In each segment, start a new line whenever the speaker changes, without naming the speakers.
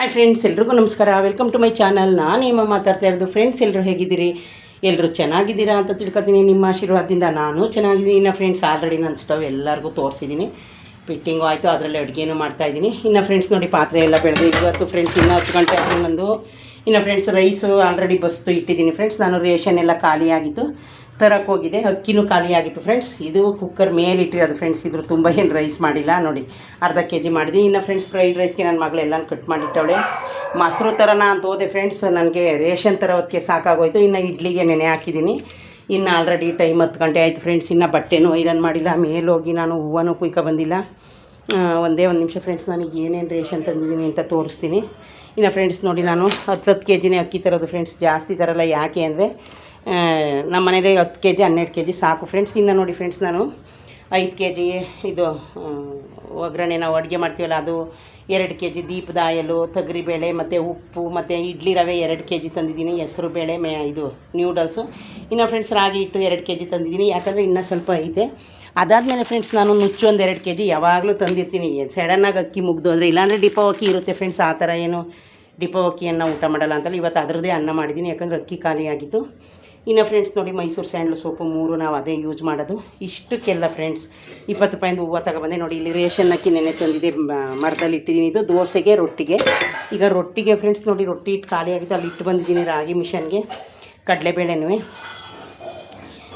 Hi friends, ಎಲ್ರಿಗೂ ನಮಸ್ಕಾರ. Welcome to my channel. ನಾನು ನಿಮ್ಮ ಮಾತಾಡ್ತಾ ಇರೋದು. ಫ್ರೆಂಡ್ಸ್, ಎಲ್ಲರೂ ಹೇಗಿದ್ದೀರಿ? ಎಲ್ಲರೂ ಚೆನ್ನಾಗಿದ್ದೀರಾ ಅಂತ ತಿಳ್ಕೊತೀನಿ. ನಿಮ್ಮ ಆಶೀರ್ವಾದದಿಂದ ನಾನು ಚೆನ್ನಾಗಿದ್ದೀನಿ. ಇನ್ನು ಫ್ರೆಂಡ್ಸ್, ಆಲ್ರೆಡಿ ನಾನು ಸ್ಟವ್ ಎಲ್ಲರಿಗೂ ತೋರಿಸಿದ್ದೀನಿ. ಫಿಟ್ಟಿಂಗು ಆಯಿತು, ಅದರಲ್ಲಿ ಅಡುಗೆನೂ ಮಾಡ್ತಾಯಿದ್ದೀನಿ. ಇನ್ನು ಫ್ರೆಂಡ್ಸ್ ನೋಡಿ, ಪಾತ್ರೆ ಎಲ್ಲ ಬೆಳೆದು ಇವತ್ತು ಫ್ರೆಂಡ್ಸ್ ಇನ್ನೂ 10 ಗಂಟೆ ಆದರೂ ನಂದು. ಇನ್ನು ಫ್ರೆಂಡ್ಸ್, ರೈಸು ಆಲ್ರೆಡಿ ಬಸ್ತು ಇಟ್ಟಿದ್ದೀನಿ ಫ್ರೆಂಡ್ಸ್. ನಾನು ರೇಷನ್ ಎಲ್ಲ ಖಾಲಿಯಾಗಿತ್ತು, ತರಕ್ಕೆ ಹೋಗಿದೆ. ಅಕ್ಕಿನೂ ಖಾಲಿಯಾಗಿತ್ತು ಫ್ರೆಂಡ್ಸ್. ಇದು ಕುಕ್ಕರ್ ಮೇಲೆ ಇಟ್ಟಿರೋದು ಫ್ರೆಂಡ್ಸ್. ಇದ್ರ ತುಂಬ ಏನು ರೈಸ್ ಮಾಡಿಲ್ಲ ನೋಡಿ, ಅರ್ಧ kg ಮಾಡಿದೆ. ಇನ್ನು ಫ್ರೆಂಡ್ಸ್, ಫ್ರೈಡ್ ರೈಸ್ಗೆ ನನ್ನ ಮಗಳು ಎಲ್ಲನೂ ಕಟ್ ಮಾಡಿಟ್ಟವಳೆ. ಮೊಸರು ಥರನ ಅಂತ ಹೋದೆ ಫ್ರೆಂಡ್ಸ್. ನನಗೆ ರೇಷನ್ ಥರ ಹೊತ್ತಿಗೆ ಸಾಕಾಗೋಯ್ತು. ಇನ್ನು ಇಡ್ಲಿಗೆ ನೆನೆ ಹಾಕಿದ್ದೀನಿ. ಇನ್ನು ಆಲ್ರೆಡಿ ಟೈಮ್ 10 ಗಂಟೆ ಆಯಿತು ಫ್ರೆಂಡ್ಸ್. ಇನ್ನು ಬಟ್ಟೆನೂ ಐರನ್ ಮಾಡಿಲ್ಲ. ಮೇಲೋಗಿ ನಾನು ಹೂವನೂ ಕುಯ್ಕೊ ಬಂದಿಲ್ಲ. ಒಂದೇ ಒಂದು ನಿಮಿಷ ಫ್ರೆಂಡ್ಸ್, ನನಗೆ ಏನೇನು ರೇಷನ್ ತಂದಿದ್ದೀನಿ ಅಂತ ತೋರಿಸ್ತೀನಿ. ಇನ್ನು ಫ್ರೆಂಡ್ಸ್ ನೋಡಿ, ನಾನು 10 kg ಅಕ್ಕಿ ತರೋದು ಫ್ರೆಂಡ್ಸ್. ಜಾಸ್ತಿ ತರಲ್ಲ. ಯಾಕೆ ಅಂದರೆ ನಮ್ಮ ಮನೇಲಿ 10 kg 12 kg ಸಾಕು ಫ್ರೆಂಡ್ಸ್. ಇನ್ನು ನೋಡಿ ಫ್ರೆಂಡ್ಸ್, ನಾನು 5 kg ಇದು ಒಗ್ಗರಣೆ ನಾವು ಅಡುಗೆ ಮಾಡ್ತೀವಲ್ಲ, ಅದು 2 kg ದೀಪದ ಆಯಲು, ತೊಗರಿಬೇಳೆ ಮತ್ತು ಉಪ್ಪು ಮತ್ತು ಇಡ್ಲಿ ರವೆ 2 kg ತಂದಿದ್ದೀನಿ. ಹೆಸರು ಬೇಳೆ ಇದು ನ್ಯೂಡಲ್ಸು. ಇನ್ನು ಫ್ರೆಂಡ್ಸ್, ರಾಗಿ ಹಿಟ್ಟು 2 kg ತಂದಿದ್ದೀನಿ. ಯಾಕಂದರೆ ಇನ್ನೂ ಸ್ವಲ್ಪ ಐತೆ. ಅದಾದಮೇಲೆ ಫ್ರೆಂಡ್ಸ್, ನಾನು ನುಚ್ಚು ಒಂದು 2 kg ಯಾವಾಗಲೂ ತಂದಿರ್ತೀನಿ. ಸಡನ್ನಾಗಿ ಅಕ್ಕಿ ಮುಗ್ದು ಅಂದರೆ, ಇಲ್ಲಾಂದರೆ ಡಿಪೋ ಅಕ್ಕಿ ಇರುತ್ತೆ ಫ್ರೆಂಡ್ಸ್. ಆ ಥರ ಏನು ಡಿಪೋ ಅಕ್ಕಿಯನ್ನು ಊಟ ಮಾಡಲ್ಲ ಅಂತಲ್ಲ. ಇವತ್ತು ಅದರದ್ದೇ ಅನ್ನ ಮಾಡಿದ್ದೀನಿ, ಯಾಕಂದರೆ ಅಕ್ಕಿ ಖಾಲಿಯಾಗಿತ್ತು. ಇನ್ನು ಫ್ರೆಂಡ್ಸ್ ನೋಡಿ, ಮೈಸೂರು ಸ್ಯಾಂಡ್ಲು ಸೋಪು 3 ನಾವು ಅದೇ ಯೂಸ್ ಮಾಡೋದು. ಇಷ್ಟಕ್ಕೆಲ್ಲ ಫ್ರೆಂಡ್ಸ್ 20 ರೂಪಾಯಿಂದ ಹೂವು ತಗೊಬಂದೆ. ನೋಡಿ, ಇಲ್ಲಿ ರೇಷನ್ ಅಕ್ಕಿ ನೆನೆ ತಂದಿದೆ, ಮರದಲ್ಲಿ ಇಟ್ಟಿದ್ದೀನಿ. ಇದು ದೋಸೆಗೆ, ರೊಟ್ಟಿಗೆ. ಈಗ ರೊಟ್ಟಿಗೆ ಫ್ರೆಂಡ್ಸ್ ನೋಡಿ, ರೊಟ್ಟಿ ಹಿಟ್ಟು ಖಾಲಿ ಆಗಿತ್ತು, ಅಲ್ಲಿ ಇಟ್ಟು ಬಂದಿದ್ದೀನಿ ರಾಗಿ ಮಿಷನ್ಗೆ. ಕಡಲೆಬೇಳೆನೂ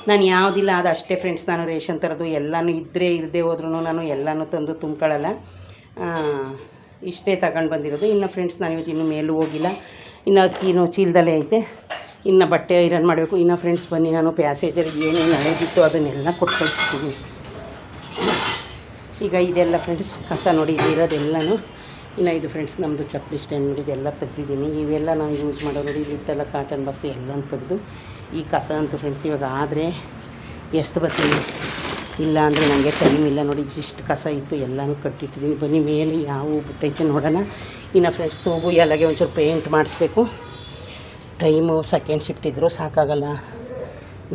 ನಾನು ಯಾವುದಿಲ್ಲ ಅದು ಅಷ್ಟೇ ಫ್ರೆಂಡ್ಸ್. ನಾನು ರೇಷನ್ ಥರದ್ದು ಎಲ್ಲನೂ ಇದ್ದರೆ ಇರದೇ ಹೋದ್ರೂ ನಾನು ಎಲ್ಲನೂ ತಂದು ತುಂಬ್ಕೊಳ್ಳಲ್ಲ. ಇಷ್ಟೇ ತಗೊಂಡು ಬಂದಿರೋದು. ಇನ್ನು ಫ್ರೆಂಡ್ಸ್, ನಾನು ಇವತ್ತು ಇನ್ನೂ ಮೇಲೂ ಹೋಗಿಲ್ಲ. ಇನ್ನು ಅಕ್ಕಿನೂ ಚೀಲದಲ್ಲೇ ಐತೆ. ಇನ್ನು ಬಟ್ಟೆ ಐರನ್ ಮಾಡಬೇಕು. ಇನ್ನು ಫ್ರೆಂಡ್ಸ್ ಬನ್ನಿ, ನಾನು ಪ್ಯಾಸೇಜರಿಗೆ ಏನೇನು ನಡೆದಿತ್ತು ಅದನ್ನೆಲ್ಲ ಕೊಟ್ಕೊಳ್ತೀನಿ. ಈಗ ಇದೆಲ್ಲ ಫ್ರೆಂಡ್ಸ್ ಕಸ ನೋಡಿ, ಇರೋದೆಲ್ಲನೂ. ಇನ್ನು ಇದು ಫ್ರೆಂಡ್ಸ್ ನಮ್ಮದು ಚಪ್ಪಲಿ ಸ್ಟ್ಯಾಂಡ್ ನೋಡಿ, ಇದೆಲ್ಲ ತೆಗ್ದಿದ್ದೀನಿ. ಇವೆಲ್ಲ ನಾವು ಯೂಸ್ ಮಾಡೋ ನೋಡಿ, ಇಲ್ಲಿತ್ತೆಲ್ಲ ಕಾಟನ್ ಬಾಕ್ಸ್ ಎಲ್ಲನೂ ತೆಗೆದು ಈ ಕಸ ಅಂತೂ ಫ್ರೆಂಡ್ಸ್ ಇವಾಗ ಆದರೆ ಎಷ್ಟು ಬರ್ತೀನಿ, ಇಲ್ಲ ಅಂದರೆ ನನಗೆ ಟೈಮ್ ಇಲ್ಲ ನೋಡಿ. ಇಷ್ಟು ಕಸ ಇತ್ತು, ಎಲ್ಲನೂ ಕಟ್ಟಿಟ್ಟಿದ್ದೀನಿ. ಬನ್ನಿ ಮೇಲೆ ಯಾವ ಬಿಟ್ಟೈತೆ ನೋಡೋಣ. ಇನ್ನು ಫ್ರೆಂಡ್ಸ್, ತೂಗು ಎಲ್ಲಗೆ ಒಂಚೂರು ಪೇಂಟ್ ಮಾಡಿಸ್ಬೇಕು. ಟೈಮು ಸೆಕೆಂಡ್ ಶಿಫ್ಟ್ ಇದ್ದರೂ ಸಾಕಾಗಲ್ಲ.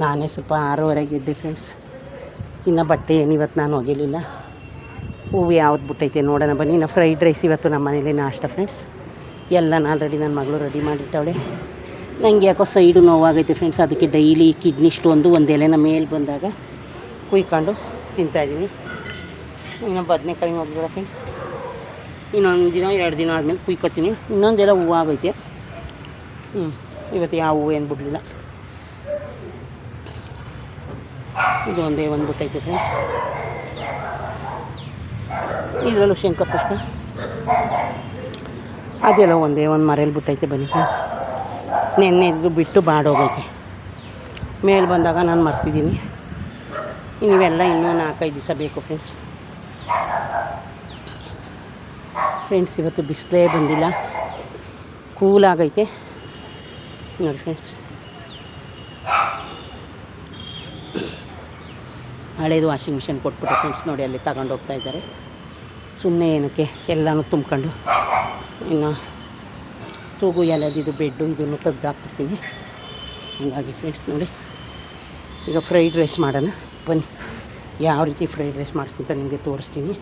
ನಾನೇ ಸ್ವಲ್ಪ 6:30 ಎದ್ದೆ ಫ್ರೆಂಡ್ಸ್. ಇನ್ನು ಬಟ್ಟೆ ಏನು ಇವತ್ತು ನಾನು ಒಗೆಯಲಿಲ್ಲ. ಹೂವು ಯಾವ್ದು ಬಿಟ್ಟೈತೆ ನೋಡೋಣ ಬನ್ನಿ. ಇನ್ನು ಫ್ರೈಡ್ ರೈಸ್ ಇವತ್ತು ನಮ್ಮ ಮನೇಲಿ ನಾಷ್ಟ ಫ್ರೆಂಡ್ಸ್. ಎಲ್ಲ ಆಲ್ರೆಡಿ ನನ್ನ ಮಗಳು ರೆಡಿ ಮಾಡಿಟ್ಟವಳೆ. ನನಗೆ ಯಾಕೋ ಸೈಡು ನೋವಾಗೈತೆ ಫ್ರೆಂಡ್ಸ್. ಅದಕ್ಕೆ ಡೈಲಿ ಕಿಡ್ನಿ ಸ್ಟೋನ್ದು ಒಂದು ಎಲೆನ ಮೇಲೆ ಬಂದಾಗ ಕುಯ್ಕೊಂಡು ತಿಂತಾಯಿದ್ದೀನಿ. ಇನ್ನು ಬದನೆಕಾಯಿ ನೋಡಿದ್ರೆ ಫ್ರೆಂಡ್ಸ್, ಇನ್ನೊಂದು ದಿನ 2 ದಿನ ಆದಮೇಲೆ ಕುಯ್ಕೊತೀನಿ. ಇನ್ನೊಂದೆಲ್ಲ ಹೂವು ಆಗೈತೆ. ಇವತ್ತು ಯಾವ ಹೂವು ಏನು ಬಿಡಲಿಲ್ಲ. ಇದು ಒಂದೇ ಒಂದು ಬಿಟ್ಟೈತೆ ಫ್ರೆಂಡ್ಸ್. ಇದರಲ್ಲೂ ಶಂಖಪುಷ್ಪ ಅದೆಲ್ಲ ಒಂದೇ ಒಂದು ಮರೇಲಿ ಬಿಟ್ಟೈತೆ. ಬನ್ನಿ ಫ್ರೆಂಡ್ಸ್, ನೆನ್ನೆದು ಬಿಟ್ಟು ಬಾಡೋಗೈತೆ. ಮೇಲೆ ಬಂದಾಗ ನಾನು ಮರ್ತಿದ್ದೀನಿ. ಇವೆಲ್ಲ ಇನ್ನೂ 4-5 ದಿವಸ ಬೇಕು ಫ್ರೆಂಡ್ಸ್. ಫ್ರೆಂಡ್ಸ್, ಇವತ್ತು ಬಿಸಿಲೇ ಬಂದಿಲ್ಲ, ಕೂಲಾಗೈತೆ ನೋಡಿ ಫ್ರೆಂಡ್ಸ್. ಹಳೇದು ವಾಷಿಂಗ್ ಮಿಷಿನ್ ಕೊಟ್ಬಿಟ್ಟು ಫ್ರೆಂಡ್ಸ್ ನೋಡಿ, ಅಲ್ಲಿ ತಗೊಂಡು ಹೋಗ್ತಾ ಇದ್ದಾರೆ. ಸುಮ್ಮನೆ ಏನಕ್ಕೆ ಎಲ್ಲನೂ ತುಂಬ್ಕೊಂಡು. ಇನ್ನು ತೂಗು ಎಲೆದಿದ್ದು ಬೆಡ್ಡು ಇದನ್ನು ತೆಗ್ದು ಹಾಕ್ಬಿಡ್ತೀನಿ. ಹಾಗಾಗಿ ಫ್ರೆಂಡ್ಸ್ ನೋಡಿ, ಈಗ ಫ್ರೈಡ್ ರೈಸ್ ಮಾಡೋಣ ಬನ್ನಿ. ಯಾವ ರೀತಿ ಫ್ರೈಡ್ ರೈಸ್ ಮಾಡಿಸಿ ಅಂತ ನಿಮಗೆ ತೋರಿಸ್ತೀನಿ.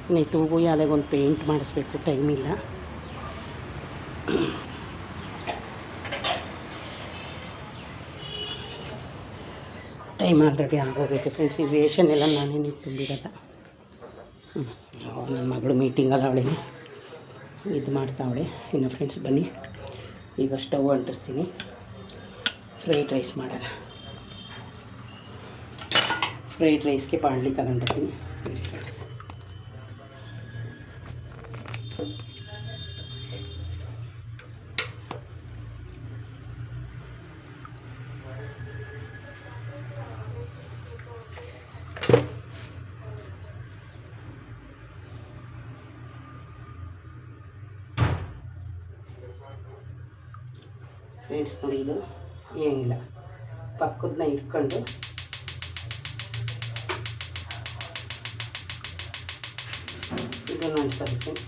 ಇನ್ನು ತೂಗು ಎಲೆಗೊಂದು ಪೇಂಟ್ ಮಾಡಿಸ್ಬೇಕು, ಟೈಮ್ ಇಲ್ಲ. ಟೈಮ್ ಆಲ್ರೆಡಿ ಆಗೋಗೈತೆ ಫ್ರೆಂಡ್ಸ್. ಈ ರೇಷನ್ ಎಲ್ಲ ನಾನೇನು ತುಂಬಿರಲ್ಲ. ನನ್ನ ಮಗಳು ಮೀಟಿಂಗಲ್ಲ, ಅವಳಿಗೆ ಇದು ಮಾಡ್ತಾವಳೆ. ಇನ್ನು ಫ್ರೆಂಡ್ಸ್ ಬನ್ನಿ, ಈಗ ಸ್ಟವ್ ಅಂಟಿಸ್ತೀನಿ. ಫ್ರೈಡ್ ರೈಸ್ ಮಾಡೋಣ. ಫ್ರೈಡ್ ರೈಸ್ಗೆ ಬಾಣಲಿ ತಗೊಂಡಿರ್ತೀನಿ ಫ್ರೆಂಡ್ಸ್. ಫ್ರೆಂಡ್ಸ್ ನೋಡಿ, ಇದು ಏನಿಲ್ಲ, ಪಕ್ಕದನ್ನ ಇಟ್ಕೊಂಡು ಇದನ್ನು ಅನ್ಸೋದು ಫ್ರೆಂಡ್ಸ್.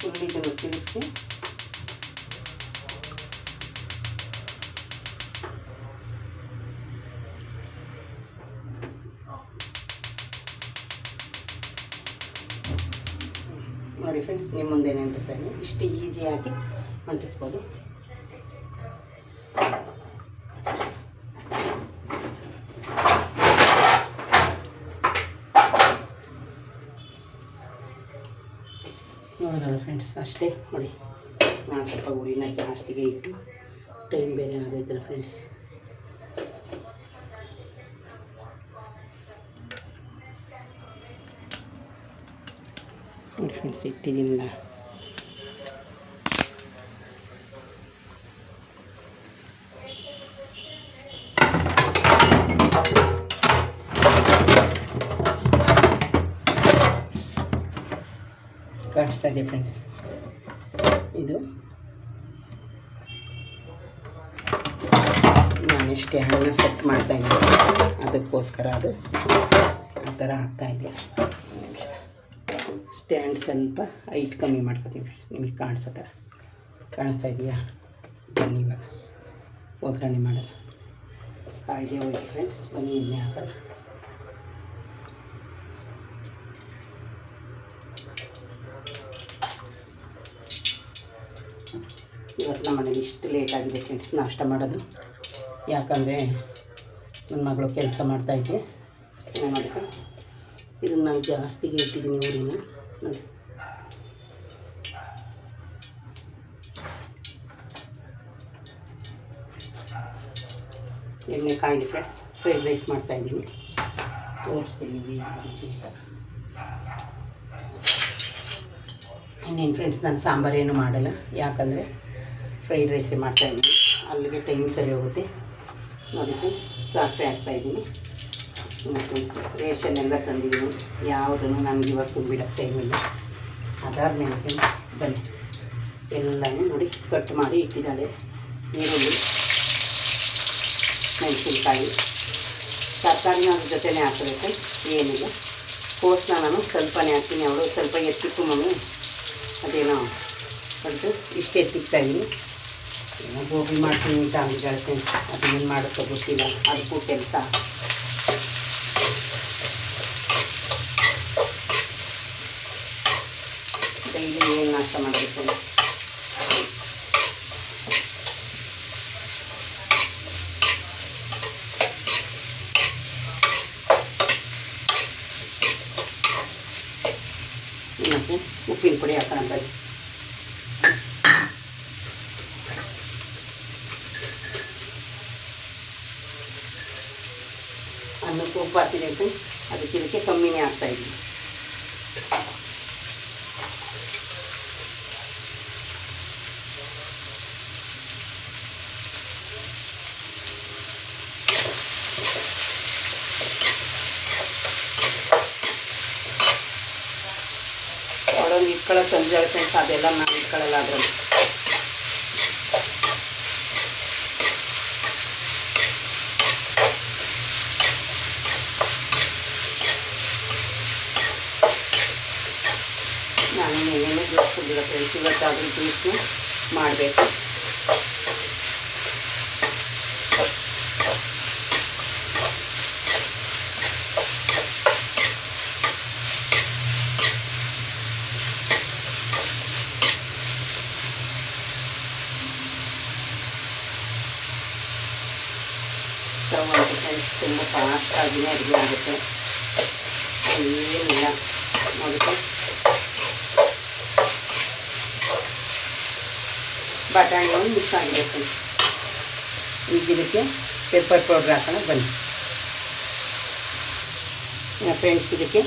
ಫುಲ್ ಇದನ್ನು ತಿರುಗಿಸಿ ನೋಡಿ ಫ್ರೆಂಡ್ಸ್, ನಿಮ್ಮ ಮುಂದೆ ಅಂಟಿಸ್ತಾ ಇದ್ದೀನಿ. ಇಷ್ಟು ಈಸಿಯಾಗಿ ಅಂಟಿಸ್ಬೋದು. ನೋಡೋದಲ್ಲ ಫ್ರೆಂಡ್ಸ್, ಅಷ್ಟೇ ನೋಡಿ. ನಾನು ಸ್ವಲ್ಪ ಉರಿನ ಜಾಸ್ತಿಗೆ ಇಟ್ಟು ಟೈಮ್ ಬೇರೆ ಆಗೈತಲ್ಲ ಫ್ರೆಂಡ್ಸ್. ನೋಡಿ ಫ್ರೆಂಡ್ಸ್, ಇಟ್ಟಿದ್ದೀನಿಲ್ಲ. ಕಾಣಿಸ್ತಾ ಇದೆ ಫ್ರೆಂಡ್ಸ್, ಇದು ನಾನೆಷ್ಟೇ ಹಣ್ಣು ಸೆಟ್ ಮಾಡ್ತಾಯಿದ್ದೀನಿ, ಅದಕ್ಕೋಸ್ಕರ ಅದು ಆ ಥರ ಆಗ್ತಾಯಿದೆ. ಸ್ಟ್ಯಾಂಡ್ ಸ್ವಲ್ಪ ಹೈಟ್ ಕಮ್ಮಿ ಮಾಡ್ಕೊತೀವಿ. ನಿಮಗೆ ಕಾಣಿಸೋ ಥರ ಕಾಣಿಸ್ತಾ ಇದೆಯಾ? ಬನ್ನಿ ಇವಾಗ ಒಗ್ಗರಣೆ ಮಾಡಲ್ಲ. ಕಾಯ್ದೆ ಹೋಗಿ ಫ್ರೆಂಡ್ಸ್, ಬನ್ನಿ ಎಣ್ಣೆ ಹಾಕಲ್ಲ. ಇವತ್ತು ನಮ್ಮ ಮನೇಲಿ ಇಷ್ಟು ಲೇಟಾಗಿದೆ ಫ್ರೆಂಡ್ಸ್ ನಾಷ್ಟ ಮಾಡೋದು. ಯಾಕಂದರೆ ನನ್ನ ಮಗಳು ಕೆಲಸ ಮಾಡ್ತಾಯಿದ್ದೆ. ನೋಡಿ ಫ್ರೆಂಡ್ಸ್, ಇದನ್ನು ನಾನು ಜಾಸ್ತಿಗೆ ಇಟ್ಟಿದ್ದೀನಿ ಊರಿನ. ನೋಡಿ, ಎಣ್ಣೆ ಕಾಯಿಲಿ ಫ್ರೆಂಡ್ಸ್. ಫ್ರೈಡ್ ರೈಸ್ ಮಾಡ್ತಾಯಿದ್ದೀನಿ, ತೋರಿಸ್ತೀನಿ ಅಂತ. ಇನ್ನೇನು ಫ್ರೆಂಡ್ಸ್, ನಾನು ಸಾಂಬಾರೇನು ಮಾಡಲ್ಲ, ಯಾಕಂದರೆ ಫ್ರೈಡ್ ರೈಸೇ ಮಾಡ್ತಾಯಿದ್ದೀನಿ. ಅಲ್ಲಿಗೆ ಟೈಮ್ ಸರಿ ಹೋಗುತ್ತೆ. ನೋಡಿ ಫ್ರೆಂಡ್ಸ್, ಸಾಸಿವೆ ಹಾಕ್ತಾಯಿದ್ದೀನಿ. ರೇಷನ್ ಎಲ್ಲ ತಂದಿದ್ದೀನಿ, ಯಾವುದನ್ನು ನನಗೆ ಇವತ್ತು ಬಿಡೋಕ್ಕೆ ಟೈಮಿಲ್ಲ. ಅದಾದಮೇಲೆ ಫ್ರೆಂಡ್ಸ್ ಬನ್ನಿ, ಎಲ್ಲನೂ ನೋಡಿ ಕಟ್ ಮಾಡಿ ಇಟ್ಟಿದ್ದಾಳೆ. ಈರುಳ್ಳಿ, ಮೆಣಸಿನ್ಕಾಯಿ, ತರಕಾರಿನ ಅದ್ರ ಜೊತೆನೇ ಹಾಕಬೇಕು, ಏನಿಲ್ಲ. ಕೋಸನ್ನ ನಾನು ಸ್ವಲ್ಪನೇ ಹಾಕ್ತೀನಿ. ಅವಳು ಸ್ವಲ್ಪ ಎತ್ತಿತ್ತು ಮಮ್ಮಿ, ಅದೇನೋ ಅದು ಇಷ್ಟು ಎತ್ತಿಕ್ತಾಯಿದ್ದೀನಿ. ಏನೋ ಗೋಬಿ ಮಾಡ್ತೀನಿ ಅಂತ ಅಂದಿದ್ದಾಳೆ ಫ್ರೆಂಡ್ಸ್. ಅದನ್ನೇನು ಮಾಡೋಕ್ಕೋ ಗೊತ್ತಿಲ್ಲ, ಅದಕ್ಕೂ ಕೆಲಸ. ಡೈಲಿ ಏನು ನಾಷ್ಟ ಮಾಡಬೇಕು? ಮತ್ತು ಉಪ್ಪಿನ ಪುಡಿ ಹಾಕೋಣ ಬನ್ನಿ. ಅನ್ನಕ್ಕೆ ಉಪ್ಪು ಹಾಕಿದೆ ಫ್ರೆಂಡ್ಸ್, ಅದಕ್ಕೆ ಕಮ್ಮಿನೇ ಹಾಕ್ತಾಯಿದ್ದೀನಿ. ಅವಳೊಂದು ಇಟ್ಕೊಳ್ಳೋಕೆ ತಂದಿದ್ದಾಳೆ ಫ್ರೆಂಡ್ಸ್, ಅದೆಲ್ಲ ನಾನು ಇಟ್ಕೊಳ್ಳಲ್ಲ. ಅದರಲ್ಲಿ ನಾನು ಏನೇನು ಜ್ಯೂಸ್ ಕುಡಿದಿಲ್ಲ ಫ್ರೆಂಡ್ಸ್. ಇವತ್ತಾದರೂ ಜ್ಯೂಸ್ನ ಮಾಡಬೇಕು. ಸ್ಟವ್ ಅಂತ ಫ್ರೆಂಡ್ಸ್ ತುಂಬ ಫಾಸ್ಟಾಗಿಯೇ ಅಡುಗೆ ಆಗುತ್ತೆ, ಏನಿಲ್ಲ. ನೋಡಿದ್ರೆ ಬಟಾಣಿ ಒಂದು ಮಿಕ್ಸ್ ಆಗಿದೆ ಫ್ರೆಂಡ್ಸ್. ಈಗ ಇದಕ್ಕೆ ಪೆಪ್ಪರ್ ಪೌಡ್ರ್ ಹಾಕೋಣ ಬನ್ನಿ ಫ್ರೆಂಡ್ಸ್. ಇದಕ್ಕೆ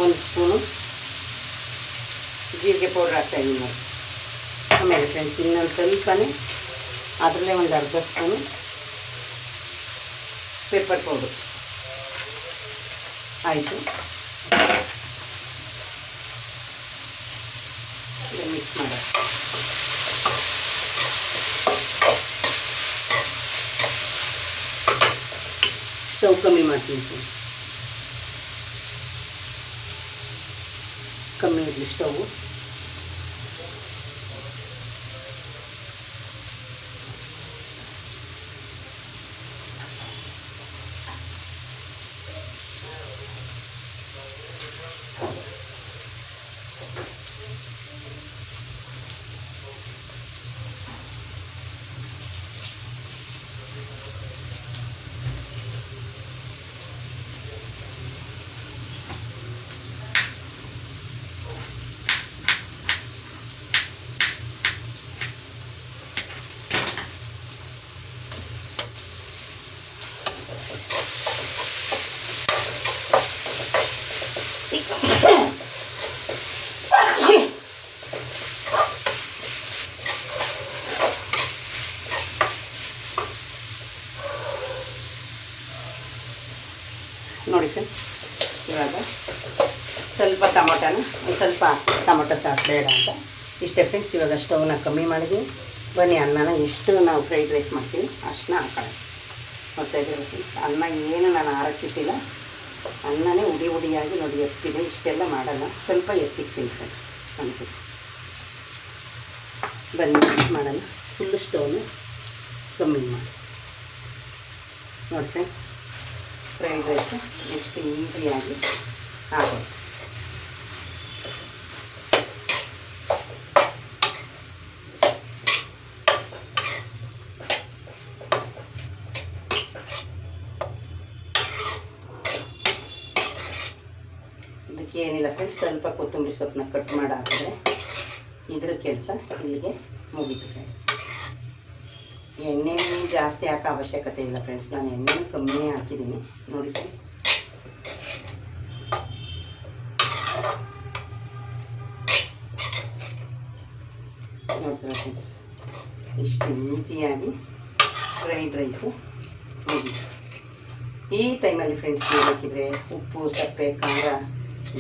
1 ಸ್ಪೂನು ಜೀರಿಗೆ ಪೌಡ್ರ್ ಹಾಕ್ತಾಯಿದ್ದೀನಿ ನೋಡಿ. ಆಮೇಲೆ ಫ್ರೆಂಡ್ಸ್ ಇನ್ನೊಂದು ಸ್ವಲ್ಪನೇ ಅದರಲ್ಲೇ ಒಂದು ಅರ್ಧ ಸ್ಪೂನು ಪೆಪ್ಪರ್ ಪೌಡ್ರು ಆಯಿತು. ಮಿಕ್ಸ್ ಮಾಡೋದು. ಸ್ಟವ್ ಕಮ್ಮಿ ಮಾಡ್ತೀನಿ, ಕಮ್ಮಿ ಇರಲಿ ಸ್ಟವ್. ನೋಡಿ ಫ್ರೆಂಡ್ಸ್, ಇವಾಗ ಸ್ವಲ್ಪ ಟೊಮೊಟೊನ ಒಂದು ಸ್ವಲ್ಪ ಟೊಮೊಟೊ ಸಾಸ್ ಬೇಡ ಅಂತ ಇಷ್ಟೇ ಫ್ರೆಂಡ್ಸ್. ಇವಾಗ ಸ್ಟವ್ನ ಕಮ್ಮಿ ಮಾಡಿದ್ವಿ. ಬನ್ನಿ ಅನ್ನನ ಎಷ್ಟು ನಾವು ಫ್ರೈಡ್ ರೈಸ್ ಮಾಡ್ತೀವಿ ಅಷ್ಟನ್ನ ಹಾಕೋಣ. ಮತ್ತು ಅನ್ನ ಏನು ನಾನು ಆರಕ್ಕಿಟ್ಟಿಲ್ಲ, ಅನ್ನನೇ ಉಡಿಯಾಗಿ ನೋಡಿ ಎತ್ತಿದೆ. ಇಷ್ಟೆಲ್ಲ ಮಾಡಲ್ಲ, ಸ್ವಲ್ಪ ಎತ್ತಿಕ್ತೀನಿ ಫ್ರೆಂಡ್ಸ್. ಅಂತು ಬನ್ನಿ ಮಿಕ್ಸ್ ಮಾಡೋಣ. ಫುಲ್ ಸ್ಟವ್ನ ಕಮ್ಮಿ ಮಾಡಿ ನೋಡಿ ಫ್ರೆಂಡ್ಸ್. ಫ್ರೈಡ್ ರೈಸು ಎಷ್ಟು ಈಸಿಯಾಗಿ ಆಗೋದು. ಇದಕ್ಕೆ ಏನಿಲ್ಲ ಫ್ರೆಂಡ್ಸ್, ಸ್ವಲ್ಪ ಕೊತ್ತಂಬರಿ ಸೊಪ್ಪನ್ನ ಕಟ್ ಮಾಡಿ ಹಾಕಿದ್ರೆ ಇದ್ರ ಕೆಲಸ ಇಲ್ಲಿಗೆ ಮುಗೀತು ಫ್ರೆಂಡ್ಸ್. ಎಣ್ಣೆ ಜಾಸ್ತಿ ಹಾಕೋ ಅವಶ್ಯಕತೆ ಇಲ್ಲ ಫ್ರೆಂಡ್ಸ್, ನಾನು ಎಣ್ಣೆ ಕಮ್ಮಿನೇ ಹಾಕಿದ್ದೀನಿ ನೋಡಿ ಫ್ರೆಂಡ್ಸ್. ನೋಡ್ತಾರೆ ಫ್ರೆಂಡ್ಸ್, ಇಷ್ಟು ಈಸಿಯಾಗಿ ಫ್ರೈಡ್ ರೈಸು ಮುಗೀತು. ಈ ಟೈಮಲ್ಲಿ ಫ್ರೆಂಡ್ಸ್ ಏನು ಹಾಕಿದರೆ ಉಪ್ಪು, ಸಪ್ಪೆ, ಖಾರ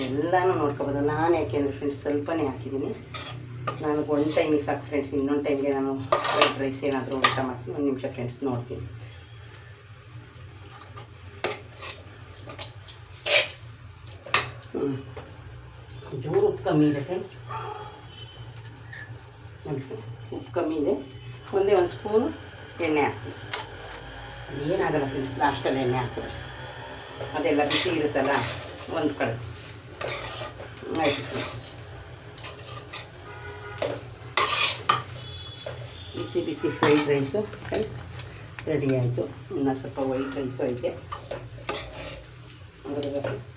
ಎಲ್ಲನೂ ನೋಡ್ಕೊಬೋದು. ನಾನು ಯಾಕೆಂದರೆ ಫ್ರೆಂಡ್ಸ್ ಸ್ವಲ್ಪನೇ ಹಾಕಿದ್ದೀನಿ. ನಾನು ಒಂದು ಟೈಮಿಗೆ ಸಾಕು ಫ್ರೆಂಡ್ಸ್, ಇನ್ನೊಂದು ಟೈಮ್ಗೆ ನಾನು ಫ್ರೈಡ್ ರೈಸ್ ಏನಾದರೂ ಊಟ ಮಾಡ್ತೀನಿ. ಒಂದು ನಿಮಿಷ ಫ್ರೆಂಡ್ಸ್ ನೋಡ್ತೀನಿ. ಚೂರು ಉಪ್ಪು ಕಮ್ಮಿ ಇದೆ ಫ್ರೆಂಡ್ಸ್, ಉಪ್ಪು ಕಮ್ಮಿ ಇದೆ. ಒಂದೇ ಒಂದು ಸ್ಪೂನು ಎಣ್ಣೆ ಹಾಕ್ತೀನಿ. ಏನಾಗಲ್ಲ ಫ್ರೆಂಡ್ಸ್, ಲಾಸ್ಟಲ್ಲಿ ಎಣ್ಣೆ ಹಾಕಿದ್ರೆ ಅದೆಲ್ಲ ಬಿಸಿ ಇರುತ್ತಲ್ಲ ಒಂದು ಕಡೆ. ಆಯಿತು ಫ್ರೆಂಡ್ಸ್, ಬಿಸಿ ಬಿಸಿ ಫ್ರೈಡ್ ರೈಸು ಫ್ರೆಂಡ್ಸ್ ರೆಡಿ ಆಯಿತು. ಇನ್ನು ಸ್ವಲ್ಪ ವೈಟ್ ರೈಸು ಐತೆ. ನೋಡಿದ್ರೆ ಫ್ರೆಂಡ್ಸ್,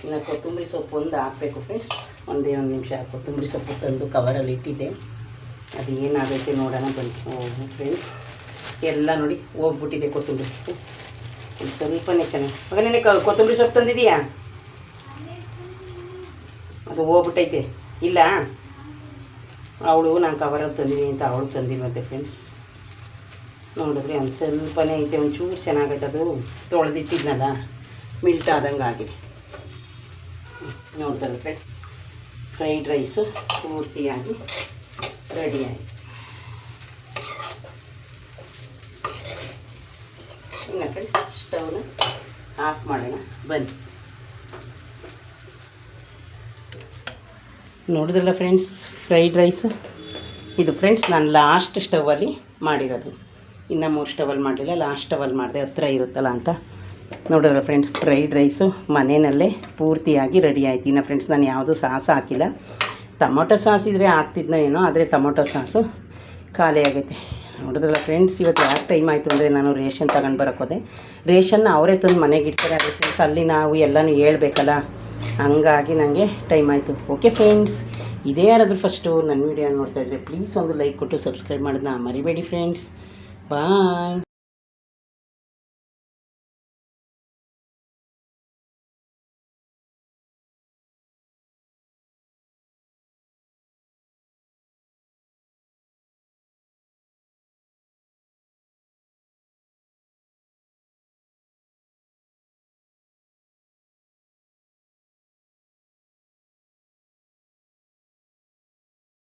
ಇನ್ನು ಕೊತ್ತಂಬರಿ ಸೊಪ್ಪು ಒಂದು ಹಾಕಬೇಕು ಫ್ರೆಂಡ್ಸ್. ಒಂದೇ ಒಂದು ನಿಮಿಷ ಕೊತ್ತಂಬರಿ ಸೊಪ್ಪು ತಂದು ಕವರಲ್ಲಿ ಇಟ್ಟಿದ್ದೆ, ಅದು ಏನಾಗೈತೆ ನೋಡೋಣ ಬನ್ನಿ ಫ್ರೆಂಡ್ಸ್. ಎಲ್ಲ ನೋಡಿ ಹೋಗ್ಬಿಟ್ಟಿದೆ ಕೊತ್ತಂಬರಿ ಸೊಪ್ಪು. ಸ್ವಲ್ಪನೇ ಚೆನ್ನಾಗಿ ಮಗ, ನಿನ್ನೆ ಕೊತ್ತಂಬರಿ ಸೊಪ್ಪು ತಂದಿದೀಯಾ? ಅದು ಹೋಗ್ಬಿಟ್ಟೈತೆ. ಇಲ್ಲ ಅವಳು ನಾನು ಕವರಲ್ಲಿ ತಂದಿದ್ದೀನಿ ಅಂತ ಅವಳು ತಂದಿಲ್ವಂತೆ ಫ್ರೆಂಡ್ಸ್. ನೋಡಿದ್ರೆ ಒಂದು ಸ್ವಲ್ಪನೇ ಐತೆ, ಒಂಚೂರು ಚೆನ್ನಾಗೈತೆ. ಅದು ತೊಳೆದಿಟ್ಟಿದ್ನಲ್ಲ, ಮಿಲ್ಟ್ ಆದಂಗೆ ಆಗಿದೆ. ನೋಡಿದ್ರೆ ಫ್ರೆಂಡ್ಸ್, ಫ್ರೈಡ್ ರೈಸು ಪೂರ್ತಿಯಾಗಿ ರೆಡಿ ಆಯಿತು. ಇನ್ನು ಫ್ರೆಂಡ್ಸ್ ಸ್ಟವ್ನ ಆಫ್ ಮಾಡೋಣ ಬನ್ನಿ. ನೋಡಿದ್ರಲ್ಲ ಫ್ರೆಂಡ್ಸ್ ಫ್ರೈಡ್ ರೈಸು ಇದು ಫ್ರೆಂಡ್ಸ್. ನಾನು ಲಾಸ್ಟ್ ಸ್ಟವಲ್ಲಿ ಮಾಡಿರೋದು, ಇನ್ನು 3 ಸ್ಟವಲ್ಲಿ ಮಾಡಲಿಲ್ಲ, ಲಾಸ್ಟ್ ಸ್ಟವಲ್ಲಿ ಮಾಡಿದೆ, ಹತ್ತಿರ ಇರುತ್ತಲ್ಲ ಅಂತ. ನೋಡಿದ್ರಲ್ಲ ಫ್ರೆಂಡ್ಸ್, ಫ್ರೈಡ್ ರೈಸು ಮನೆಯಲ್ಲೇ ಪೂರ್ತಿಯಾಗಿ ರೆಡಿ ಆಯ್ತು. ಇನ್ನು ಫ್ರೆಂಡ್ಸ್ ನಾನು ಯಾವುದೂ ಸಾಸ್ ಹಾಕಿಲ್ಲ. ಟೊಮೊಟೊ ಸಾಸ್ ಇದ್ದರೆ ಹಾಕ್ತಿದ್ನೋ ಏನೋ, ಆದರೆ ಟೊಮೊಟೊ ಸಾಸು ಖಾಲಿ ಆಗೈತೆ. ನೋಡಿದ್ರಲ್ಲ ಫ್ರೆಂಡ್ಸ್, ಇವತ್ತು ಯಾಕೆ ಟೈಮ್ ಆಯಿತು ಅಂದರೆ ನಾನು ರೇಷನ್ ತಗೊಂಡು ಬರೋಕ್ಕೆ ಹೋದೆ. ರೇಷನ್ನ ಅವರೇ ತಂದು ಮನೆಗೆ ಇಡ್ತಾರೆ. ಅದೇ ಫ್ರೆಂಡ್ಸ್, ಅಲ್ಲಿ ನಾವು ಎಲ್ಲನೂ ಹೇಳ್ಬೇಕಲ್ಲ, ಹಂಗಾಗಿ ನನಗೆ ಟೈಮ್ ಆಯಿತು. ಓಕೆ ಫ್ರೆಂಡ್ಸ್, ಇದೇ ಯಾರಾದರೂ ಫಸ್ಟು ನನ್ನ ವೀಡಿಯೋ ನೋಡ್ತಾಯಿದ್ರೆ ಪ್ಲೀಸ್ ಒಂದು ಲೈಕ್ ಕೊಟ್ಟು ಸಬ್ಸ್ಕ್ರೈಬ್ ಮಾಡೋದನ್ನ ಮರಿಬೇಡಿ ಫ್ರೆಂಡ್ಸ್. ಬಾಯ್.